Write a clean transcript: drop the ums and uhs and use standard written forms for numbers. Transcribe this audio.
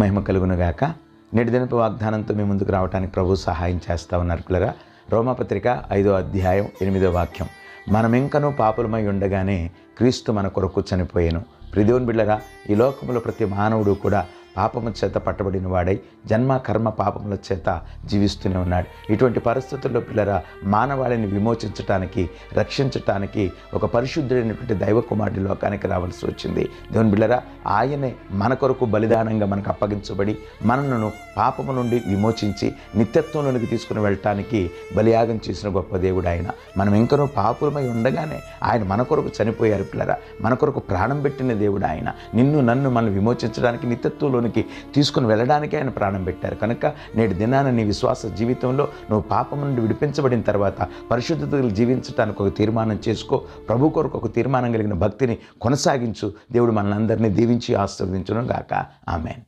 మహిమ కలుగునుగాక. నేటి దినపు వాగ్దానంతో మీ ముందుకు రావడానికి ప్రభు సహాయం చేస్తూ ఉన్నారు పిల్లరా. రోమాపత్రిక 5వ అధ్యాయం 8వ వాక్యం, మనమింకనూ పాపులమై ఉండగానే క్రీస్తు మన కొరకు చనిపోయాను. ప్రియదేవుని బిడ్డలారా, ఈ లోకంలో ప్రతి మానవుడు కూడా పాపము చేత పట్టబడిన వాడై జన్మ కర్మ పాపముల చేత జీవిస్తూనే ఉన్నాడు. ఇటువంటి పరిస్థితుల్లో పిల్లరా, మానవాళిని విమోచించటానికి, రక్షించటానికి ఒక పరిశుద్ధుడైనటువంటి దైవ కుమారుడి లోకానికి రావాల్సి వచ్చింది. దేవుని బిడ్డలారా, ఆయనే మన కొరకు బలిదానంగా మనకు అప్పగించబడి మనలను పాపము నుండి విమోచించి నిత్యత్వంలోనికి తీసుకుని వెళ్ళటానికి బలియాగం చేసిన గొప్ప దేవుడు ఆయన. మనం ఇంకనూ పాపులమై ఉండగానే ఆయన మన కొరకు చనిపోయారు పిల్లరా. మన కొరకు ప్రాణం పెట్టిన దేవుడు ఆయన. నిన్ను నన్ను మనం విమోచించడానికి, నిత్యత్వంలో తీసుకుని వెళ్ళడానికి ఆయన ప్రాణం పెట్టారు. కనుక నేటి దినాన నీ విశ్వాస జీవితంలో నువ్వు పాపం నుండి విడిపించబడిన తర్వాత పరిశుద్ధతలు జీవించడానికి ఒక తీర్మానం చేసుకో. ప్రభు కొరకు ఒక తీర్మానం కలిగిన భక్తిని కొనసాగించు. దేవుడు మనల్ని అందరినీ దీవించి ఆశీర్వదించును గాక. ఆమేన్.